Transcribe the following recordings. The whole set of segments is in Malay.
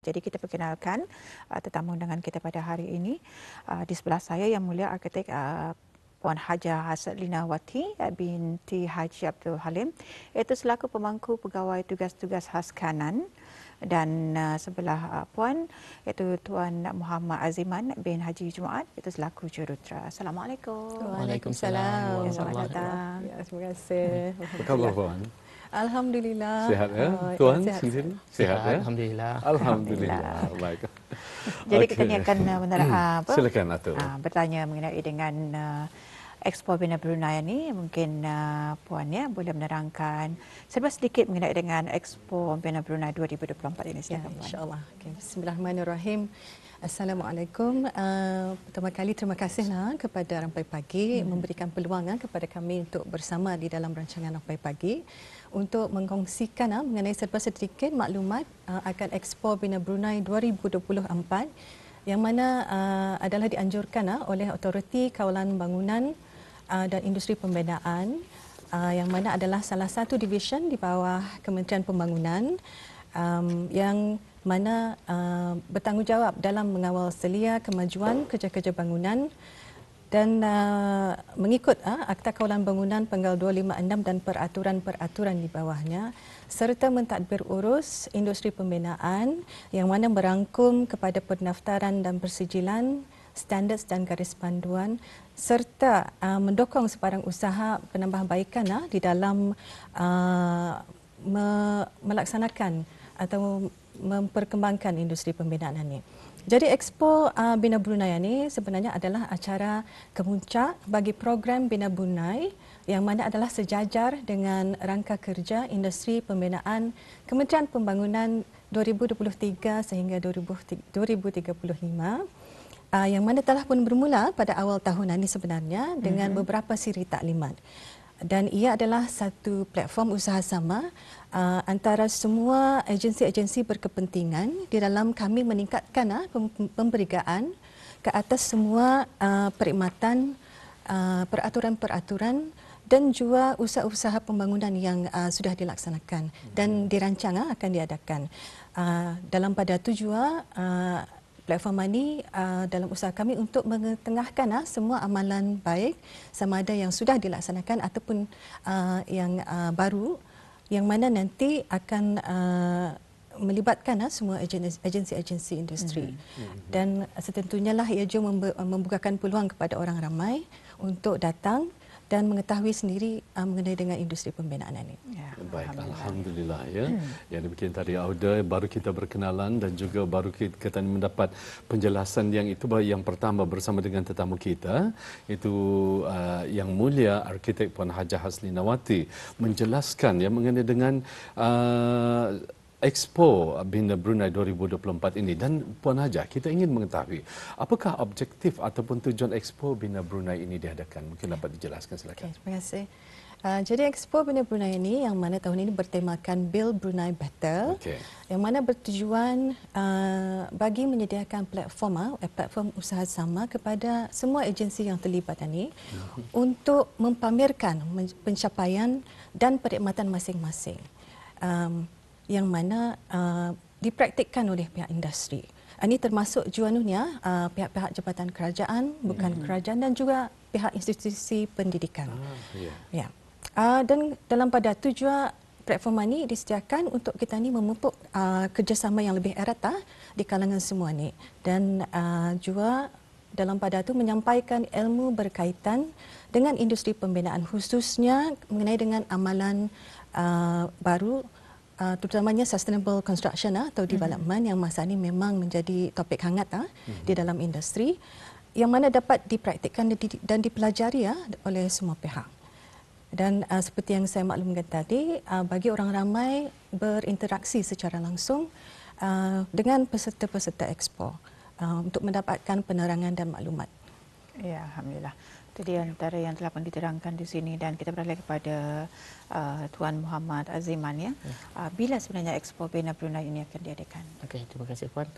Jadi kita perkenalkan tetamu undangan kita pada hari ini. Di sebelah saya Yang Mulia Arkitek Puan Hajah Haslinawati binti Haji Abdul Halim, iaitu selaku pemangku pegawai tugas-tugas khas Kanan, dan sebelah Puan iaitu Tuan Muhammad Aziman bin Haji Jumaat, itu selaku jurutera. Assalamualaikum. Waalaikumsalam. Selamat datang. Ya, terima kasih. Apa khabar Puan? Alhamdulillah. Sihat ya? Tuan sihat. sendiri? Sihat ya? Alhamdulillah. Alhamdulillah. Baik. Jadi kita ni akan silakan Atul. bertanya mengenai dengan Expo Bina Brunei ini. Mungkin Puan ya boleh menerangkan sedikit mengenai dengan Expo Bina Brunei 2024 ini. Ya, insya-Allah. Okay. Bismillahirrahmanirrahim. Assalamualaikum. Pertama kali terima kasihlah kepada Rampai Pagi memberikan peluang kepada kami untuk bersama di dalam rancangan Rampai Pagi untuk mengkongsikan mengenai sedikit maklumat akan Expo Bina Brunei 2024 yang mana adalah dianjurkan oleh Autoriti Kawalan Bangunan dan Industri Pembinaan yang mana adalah salah satu division di bawah Kementerian Pembangunan yang mana bertanggungjawab dalam mengawal selia kemajuan kerja-kerja bangunan dan mengikut Akta Kawalan Bangunan Penggal 256 dan peraturan-peraturan di bawahnya, serta mentadbir urus industri pembinaan yang mana merangkum kepada pendaftaran dan persijilan, standard dan garis panduan, serta mendukung sebarang usaha penambahbaikan di dalam melaksanakan atau memperkembangkan industri pembinaan ini. Jadi Expo Bina Brunei ini sebenarnya adalah acara kemuncak bagi program Bina Brunei yang mana adalah sejajar dengan rangka kerja industri pembinaan Kementerian Pembangunan 2023 sehingga 2035 yang mana telah pun bermula pada awal tahun ini sebenarnya dengan beberapa siri taklimat. Dan ia adalah satu platform usaha sama antara semua agensi-agensi berkepentingan di dalam kami meningkatkan pemberigaan ke atas semua perkhidmatan, peraturan-peraturan dan juga usaha-usaha pembangunan yang sudah dilaksanakan dan dirancang akan diadakan. Dalam pada tujuan platform ini dalam usaha kami untuk mengetengahkan semua amalan baik sama ada yang sudah dilaksanakan ataupun yang baru yang mana nanti akan melibatkan semua agensi-agensi industri. Dan setentunya lah ia juga membukakan peluang kepada orang ramai untuk datang dan mengetahui sendiri mengenai dengan industri pembinaan ini. Ya, baik, Alhamdulillah ya. Yang demikian tadi Auda, baru kita berkenalan dan juga baru kita mendapat penjelasan yang itu yang pertama bersama dengan tetamu kita, itu Yang Mulia Arkitek Puan Hajah Haslinawati menjelaskan ya mengenai dengan Expo Bina Brunei 2024 ini. Dan Puan Hajah, kita ingin mengetahui apakah objektif ataupun tujuan Expo Bina Brunei ini diadakan. Mungkin dapat dijelaskan, silakan. Okay, terima kasih. Jadi Expo Bina Brunei ini yang mana tahun ini bertemakan Build Brunei Better, yang mana bertujuan bagi menyediakan platform usaha sama kepada semua agensi yang terlibat ini untuk mempamerkan pencapaian dan perkhidmatan masing-masing. Yang mana dipraktikkan oleh pihak industri. Ini termasuk juanunya pihak-pihak jabatan kerajaan, bukan kerajaan dan juga pihak institusi pendidikan. Ya. Dan dalam pada tujuan platform ini disediakan untuk kita ni memupuk kerjasama yang lebih erat di kalangan semua ni, dan juga dalam pada itu menyampaikan ilmu berkaitan dengan industri pembinaan, khususnya mengenai dengan amalan baru, terutamanya sustainable construction atau development yang masa ini memang menjadi topik hangat di dalam industri, yang mana dapat dipraktikkan dan dipelajari oleh semua pihak. Dan seperti yang saya maklumkan tadi, bagi orang ramai berinteraksi secara langsung dengan peserta-peserta Expo untuk mendapatkan penerangan dan maklumat. Ya, Alhamdulillah. Itu di antara yang telah pun diterangkan di sini, dan kita beralih kepada Tuan Muhammad Aziman ya. Bila sebenarnya Expo Bina Brunei ini akan diadakan? Okey, terima kasih Puan.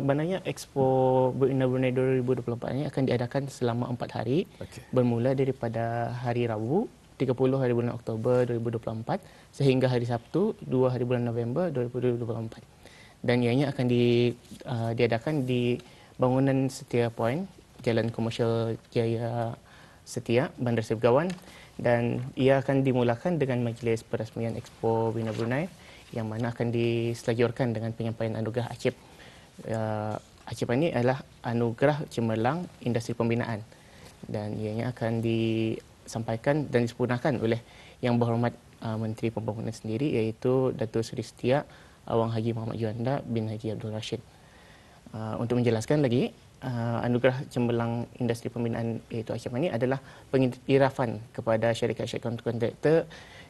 Benarnya Expo Bina Brunei 2024 ini akan diadakan selama 4 hari, bermula daripada hari Rabu 30 hari bulan Oktober 2024 sehingga hari Sabtu 2 hari bulan November 2024. dan ianya akan diadakan di bangunan Setia Point, Jalan Komersial Jaya Setia, Bandar Seri Begawan, dan ia akan dimulakan dengan majlis perasmian Expo Bina Brunei yang mana akan diselajurkan dengan penyampaian anugerah ACIP. ACIP ini adalah Anugerah Cemerlang Industri Pembinaan, dan ianya akan disampaikan dan disempurnakan oleh Yang Berhormat Menteri Pembangunan sendiri, iaitu Datuk Seri Setia Awang Haji Muhammad Juanda bin Haji Abdul Rashid. Untuk menjelaskan lagi, Anugerah Cemerlang Industri Pembinaan iaitu ACIP ini adalah pengiktirafan kepada syarikat-syarikat kontraktor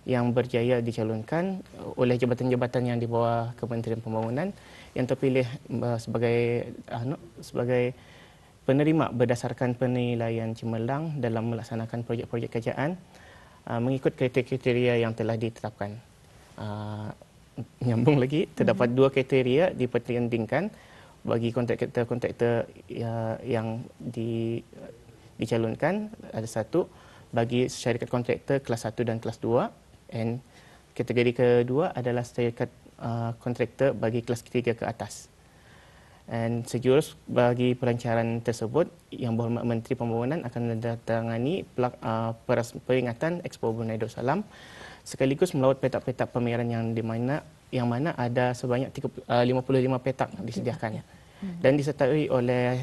yang berjaya dicalonkan oleh jabatan-jabatan yang di bawah Kementerian Pembangunan yang terpilih sebagai penerima berdasarkan penilaian cemerlang dalam melaksanakan projek-projek kerajaan mengikut kriteria yang telah ditetapkan. Nyambung lagi, terdapat dua kriteria dipertandingkan bagi kontraktor-kontraktor yang dicalonkan. Ada satu bagi syarikat kontraktor kelas 1 dan kelas 2, dan kategori kedua adalah syarikat kontraktor bagi kelas 3 ke atas. Dan sejurus bagi perancaran tersebut, Yang Berhormat Menteri Pembangunan akan menandatangani peringatan Expo Brunei Darussalam sekaligus melawat petak-petak pameran yang mana ada sebanyak 55 petak disediakan dan disertai oleh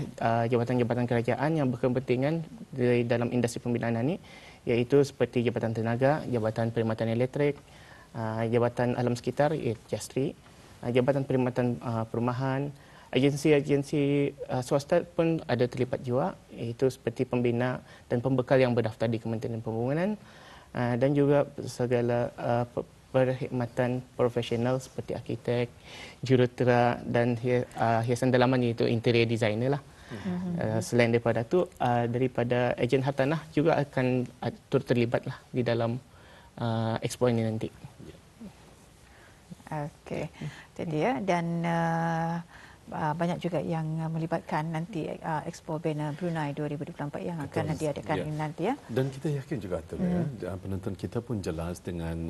jabatan-jabatan kerajaan yang berkepentingan di dalam industri pembinaan ini, iaitu seperti Jabatan Tenaga, Jabatan Perkhidmatan Elektrik, Jabatan Alam Sekitar iaitu JASTRI, Jabatan Perkhidmatan Perumahan, agensi-agensi swasta pun ada terlibat juga, iaitu seperti pembina dan pembekal yang berdaftar di Kementerian Pembangunan, dan juga segala perkhidmatan profesional seperti arkitek, jurutera dan hiasan dalaman, iaitu interior designer lah. Selain daripada itu, daripada ejen hartanah juga akan terlibat lah di dalam expo ini nanti. Okey, jadi ya, dan banyak juga yang melibatkan nanti Expo Bina Brunei 2024 yang akan diadakan ini nanti ya. Dan kita yakin juga penonton kita pun jelas dengan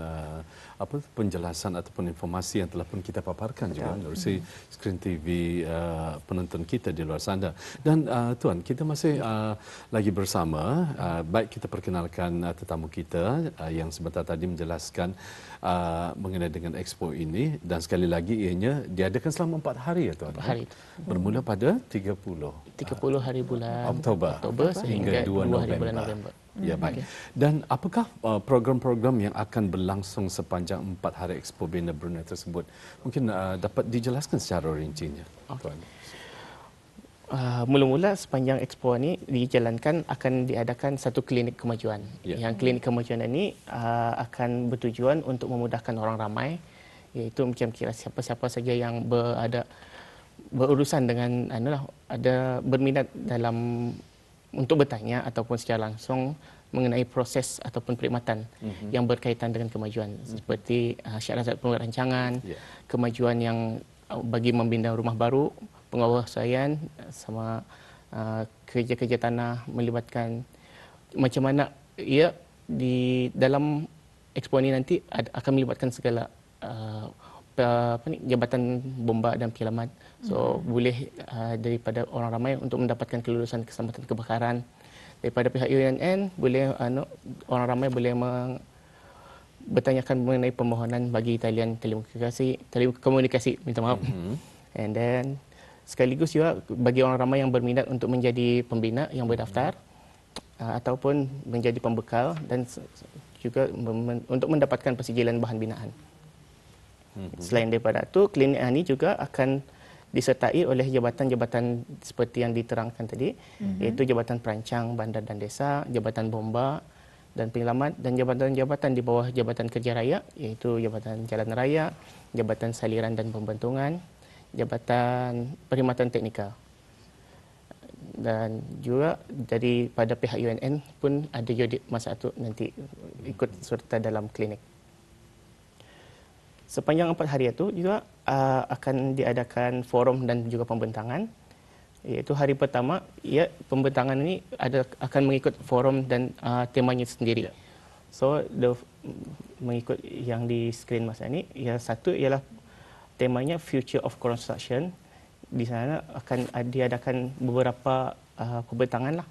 penjelasan ataupun informasi yang telah pun kita paparkan juga melalui skrin TV penonton kita di luar sana. Dan Tuan, kita masih lagi bersama, baik kita perkenalkan tetamu kita yang sebentar tadi menjelaskan mengenai dengan expo ini, dan sekali lagi ianya diadakan selama 4 hari ya Tuan. Hari bermula pada 30 hari bulan Oktober sehingga 2 hari bulan November. Ya, baik. Dan apakah program-program yang akan berlangsung sepanjang 4 hari Expo Bina Brunei tersebut? Mungkin dapat dijelaskan secara rincinya. Tuan. Mula-mula sepanjang expo ini dijalankan akan diadakan satu klinik kemajuan. Yang klinik kemajuan ini akan bertujuan untuk memudahkan orang ramai, iaitu macam kira siapa-siapa saja yang berurusan dengan ada berminat dalam untuk bertanya ataupun secara langsung mengenai proses ataupun perkhidmatan yang berkaitan dengan kemajuan, seperti syarat perancangan, kemajuan yang bagi membina rumah baru, penguasaan sama kerja-kerja tanah, melibatkan macam mana ia di dalam expo ini nanti akan melibatkan segala jabatan bomba dan penyelamat. So boleh daripada orang ramai untuk mendapatkan kelulusan keselamatan kebakaran. Daripada pihak UNN boleh orang ramai boleh bertanyakan mengenai permohonan bagi talian telekomunikasi, minta maaf. And then sekaligus juga bagi orang ramai yang berminat untuk menjadi pembina yang berdaftar ataupun menjadi pembekal, dan juga untuk mendapatkan persijilan bahan binaan. Selain daripada itu, klinik ini juga akan disertai oleh jabatan-jabatan seperti yang diterangkan tadi, iaitu Jabatan Perancang Bandar dan Desa, Jabatan Bomba dan Penyelamat, dan jabatan-jabatan di bawah Jabatan Kerja Raya, iaitu Jabatan Jalan Raya, Jabatan Saliran dan Pembantuan, Jabatan Perkhidmatan Teknikal. Dan juga daripada pihak UNN pun ada juga masa itu nanti ikut serta dalam klinik. Sepanjang 4 hari itu juga akan diadakan forum dan juga pembentangan. Iaitu hari pertama, pembentangan ini akan mengikut forum dan temanya sendiri. So, mengikut yang di skrin masa ini, satu ialah temanya Future of Construction. Di sana akan diadakan beberapa pembentangan lah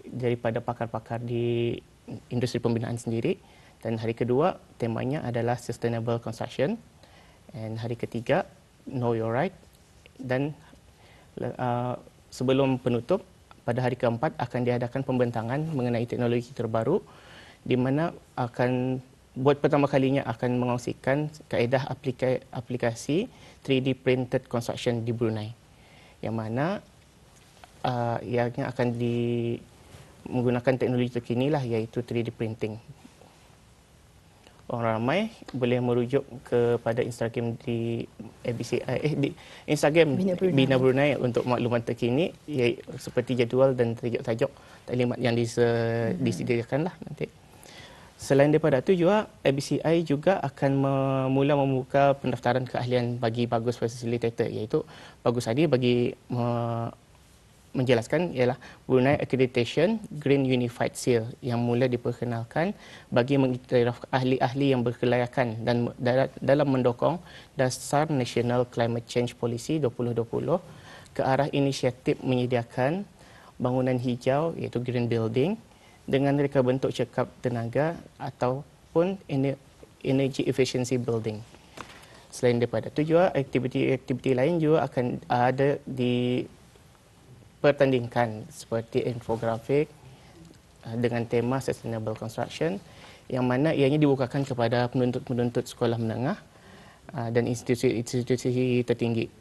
daripada pakar-pakar di industri pembinaan sendiri. Dan hari kedua temanya adalah Sustainable Construction. Dan hari ketiga Know Your Right. Dan sebelum penutup pada hari keempat akan diadakan pembentangan mengenai teknologi terbaru di mana akan buat pertama kalinya akan mengongsikan kaedah aplikasi 3D printed construction di Brunei, yang mana ianya akan menggunakan teknologi terkini lah, iaitu 3D printing. Orang ramai boleh merujuk kepada Instagram di di Instagram Bina Brunei untuk maklumat terkini, seperti jadual dan tajuk-tajuk taklimat yang disediakan lah nanti. Selain daripada itu juga, ABCI juga akan mula membuka pendaftaran keahlian bagi Bagus Facilitator, iaitu Bagus tadi bagi menjelaskan ialah Brunei Accreditation Green Unified Seal yang mula diperkenalkan bagi mengiktiraf ahli-ahli yang berkelayakan dan dalam mendukung Dasar National Climate Change Policy 2020 ke arah inisiatif menyediakan bangunan hijau iaitu green building dengan reka bentuk cekap tenaga ataupun energy efficiency building. Selain daripada itu juga, aktiviti-aktiviti lain juga akan ada dipertandingkan seperti infografik dengan tema Sustainable Construction, yang mana ianya dibukakan kepada penuntut-penuntut sekolah menengah dan institusi-institusi tertinggi.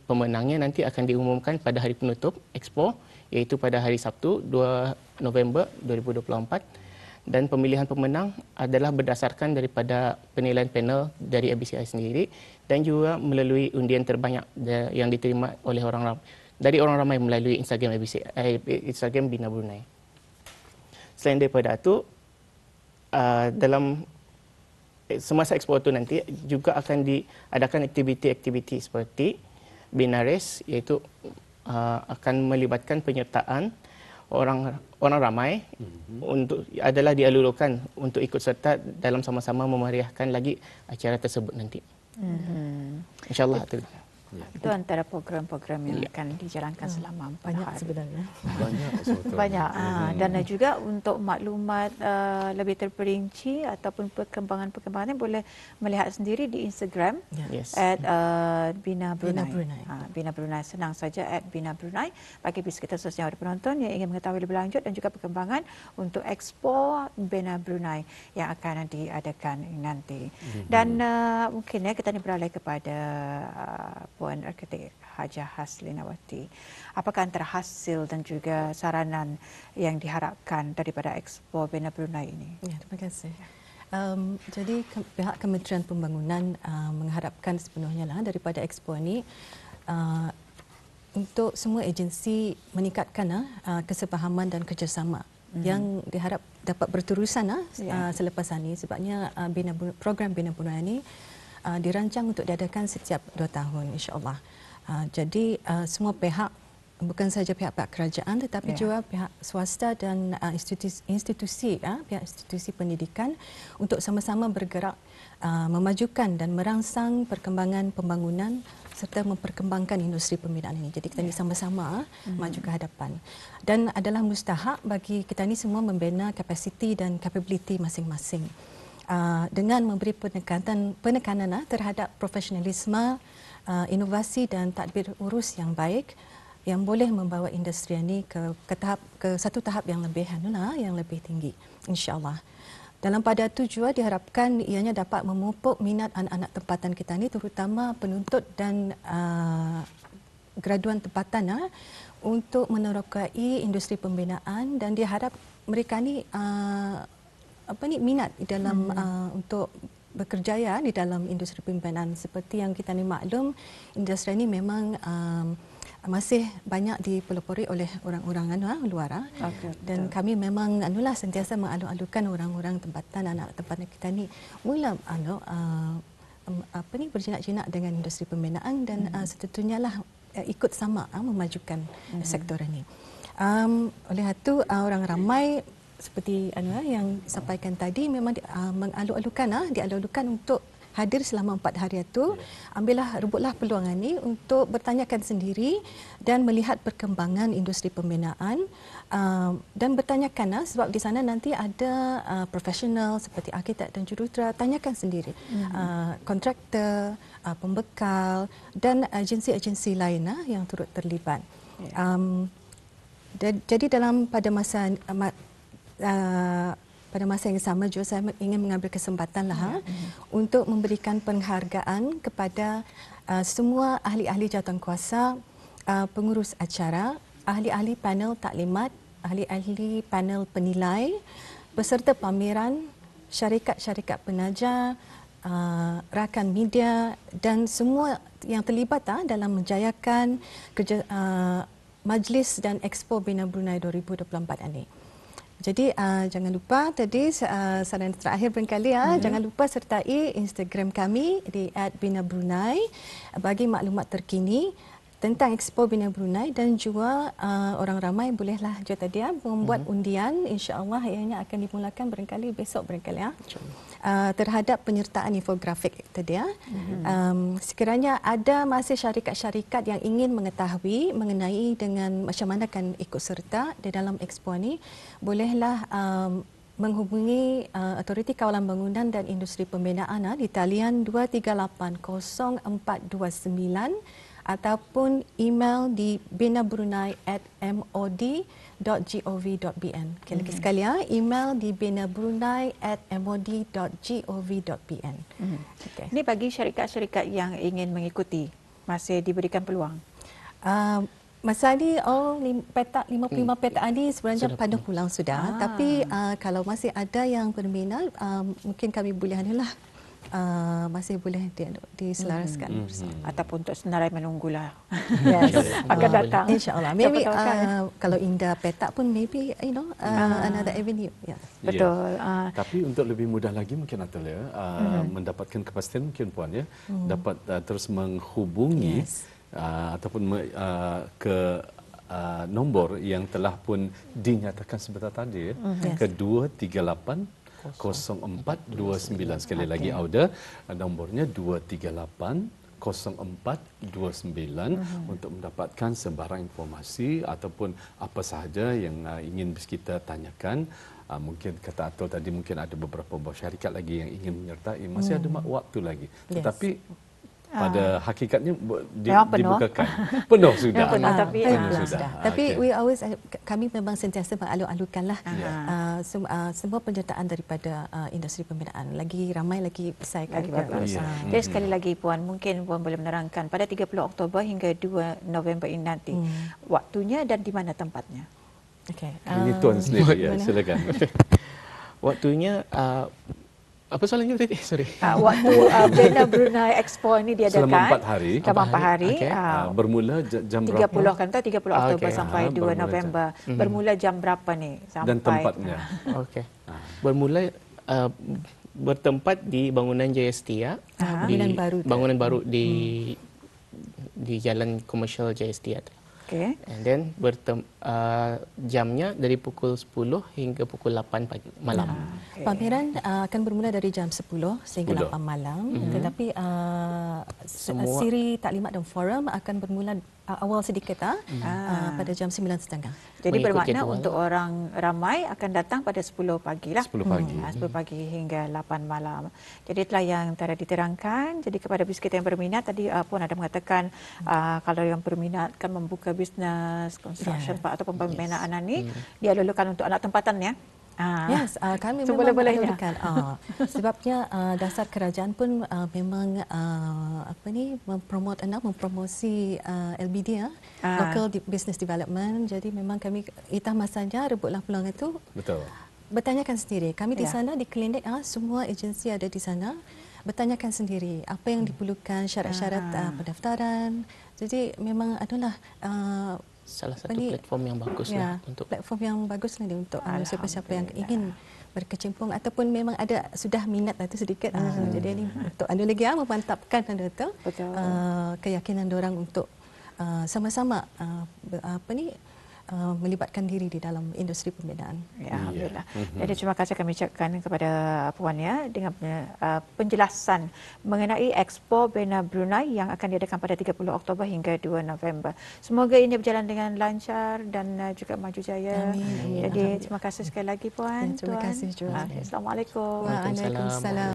Pemenangnya nanti akan diumumkan pada hari penutup Expo, iaitu pada hari Sabtu 2 November 2024, dan pemilihan pemenang adalah berdasarkan daripada penilaian panel dari ABCI sendiri dan juga melalui undian terbanyak yang diterima oleh orang ramai melalui Instagram ABCI, Instagram Bina Brunei. Selain daripada itu, dalam semasa Expo itu nanti juga akan diadakan aktiviti-aktiviti seperti Bina Race, iaitu akan melibatkan penyertaan orang ramai untuk adalah dialurkan untuk ikut serta dalam sama-sama memeriahkan lagi acara tersebut nanti. InsyaAllah. Itu antara program-program yang akan dijalankan selama 4 banyak hari. sebenarnya. Banyak. Dan juga untuk maklumat lebih terperinci ataupun perkembangan-perkembangan boleh melihat sendiri di Instagram @Bina Brunei. Bina Brunei, senang saja @Bina Brunei. Bagi kita sosial penonton yang ingin mengetahui lebih lanjut dan juga perkembangan untuk Expo Bina Brunei yang akan diadakan nanti. Dan mungkin kita ni beralih kepada Puan Arkitek Hajah Haslinawati. Apakah antara hasil dan juga saranan yang diharapkan daripada Expo Bina Brunei ini? Ya, terima kasih. Jadi pihak Kementerian Pembangunan mengharapkan sepenuhnya lah daripada Expo ini untuk semua agensi meningkatkan kesepahaman dan kerjasama yang diharap dapat berterusan selepas ini, sebabnya program Bina Brunei ini dirancang untuk diadakan setiap 2 tahun, insya-Allah. Jadi semua pihak, bukan sahaja pihak-pihak kerajaan tetapi juga pihak swasta dan pihak institusi pendidikan untuk sama-sama bergerak memajukan dan merangsang perkembangan pembangunan serta memperkembangkan industri pembinaan ini. Jadi kita ni sama-sama maju ke hadapan. Dan adalah mustahak bagi kita ni semua membina kapasiti dan capability masing-masing. Dengan memberi penekanan terhadap profesionalisme, inovasi dan tadbir urus yang baik yang boleh membawa industri ini ke satu tahap yang lebih tinggi, insya-Allah. Dalam pada itu juga diharapkan ianya dapat memupuk minat anak-anak tempatan kita ini, terutama penuntut dan graduan tempatan untuk menerokai industri pembinaan, dan diharap mereka ni minat di dalam untuk bekerja di dalam industri pembinaan. Seperti yang kita ni maklum, industri ini memang masih banyak dipelopori oleh orang-orang luar. Dan kami memang sentiasa mengalu-alukan orang-orang tempatan, anak tempatan kita ni mula berjinak-jinak dengan industri pembinaan dan setentunya lah ikut sama memajukan sektor ini. Oleh itu orang ramai seperti yang disampaikan tadi memang dialu-alukan untuk hadir selama 4 hari itu, rebutlah peluang ini untuk bertanyakan sendiri dan melihat perkembangan industri pembinaan dan bertanyakan sebab di sana nanti ada profesional seperti arkitek dan jurutera, tanyakan sendiri. Kontraktor, pembekal dan agensi-agensi lain yang turut terlibat. Jadi pada masa yang sama juga saya ingin mengambil kesempatan untuk memberikan penghargaan kepada semua ahli-ahli jawatankuasa, pengurus acara, ahli-ahli panel taklimat, ahli-ahli panel penilai, peserta pameran, syarikat-syarikat penaja, rakan media dan semua yang terlibat dalam menjayakan kerja Majlis dan Expo Bina Brunei 2024 ini. Jadi jangan lupa tadi saran terakhir barangkali jangan lupa sertai Instagram kami di @binabrunei bagi maklumat terkini tentang Expo Bina Brunei dan juga orang ramai bolehlah juga tadi membuat undian, insya-Allah ianya akan dimulakan barangkali besok barangkali terhadap penyertaan infografik tadi sekiranya ada masih syarikat-syarikat yang ingin mengetahui mengenai dengan macam mana akan ikut serta di dalam Expo ini, bolehlah menghubungi Autoriti Kawalan Bangunan dan Industri Pembinaan di talian 2380429 ataupun email di binabrunei@mod.gov.bn. Lagi sekali email di binabrunei@mod.gov.bn. Okay. Ini bagi syarikat-syarikat yang ingin mengikuti masih diberikan peluang. Masa ni petak 55 petak ini sebenarnya penuh pulang sudah. Tapi kalau masih ada yang berminat, mungkin kami boleh masih boleh diselaraskan ataupun untuk senarai menunggulah. Yes. Akan datang. InsyaAllah. Maybe kalau Indah petak pun maybe another avenue. Yes. Betul. Tapi untuk lebih mudah lagi mungkin Atalia mendapatkan kepastian mungkin Puan dapat terus menghubungi ataupun ke nombor yang telah pun dinyatakan sebentar tadi ke 238 0429. Sekali lagi Auda, nombornya 238 0429 untuk mendapatkan sebarang informasi ataupun apa sahaja yang ingin kita tanyakan. Mungkin kata Atul tadi mungkin ada beberapa buah syarikat lagi yang ingin menyertai, masih ada waktu lagi. Tetapi pada hakikatnya dibukakan. Penuh sudah. Tapi we always, kami memang sentiasa mengalu-alukanlah semua penyertaan daripada industri pembinaan. Lagi ramai, lagi besar. Lagi bagus. Jadi sekali lagi Puan, mungkin Puan boleh menerangkan pada 30 Oktober hingga 2 November ini nanti waktunya dan di mana tempatnya. Okay. Ini Tuan sendiri silakan. Waktunya apa soalannya tadi? Sorry. Waktu Bina Brunei Expo ini diadakan selama 4 hari. Selama 4 hari. Okay. Bermula jam berapa? 30 Oktober sampai 2 November. Bermula jam berapa ni? Sampai dan tempatnya. Okey. Bermula bertempat di bangunan Jaya Setia. Bangunan baru di Jalan Komersial Jaya Setia. Okay. And then jamnya dari pukul 10 hingga pukul 8 pagi malam. Okay. Pameran akan bermula dari jam 10 sehingga 8 malam. Tetapi siri taklimat dan forum akan bermula awal sedikit pada jam 9.30. Jadi bermakna untuk orang ramai akan datang pada 10 pagi lah. 10 pagi. 10 pagi hingga 8 malam. Jadi itulah yang tadi diterangkan. Jadi kepada bisnis kita yang berminat, tadi Puan ada mengatakan kalau yang berminat kan membuka bisnes construction ataupun pembinaan ini, dia lulukan untuk anak tempatan ya. Yes, kami memang boleh-bolehnya. Sebabnya dasar kerajaan pun memang mempromosi LBD Local Business Development. Jadi memang kami itah masanya rebutlah peluang itu. Betul. Bertanyakan sendiri. Kami di sana di klinik semua agensi ada di sana. Bertanyakan sendiri apa yang diperlukan, syarat-syarat pendaftaran. Jadi memang adalah salah satu platform yang bagus untuk platform yang bagus untuk siapa-siapa yang ingin berkecimpung ataupun memang ada sudah minat itu sedikit. Jadi ini untuk anda lagi memantapkan anda tu keyakinan orang untuk sama-sama melibatkan diri di dalam industri pembinaan. Ya, alhamdulillah. Jadi terima kasih kami ucapkan kepada Puan ya dengan penjelasan mengenai Expo Bina Brunei yang akan diadakan pada 30 Oktober hingga 2 November. Semoga ini berjalan dengan lancar dan juga maju jaya. Amin. Jadi terima kasih sekali lagi Puan. Ya, terima Tuan. kasih juga. Assalamualaikum. Waalaikumsalam.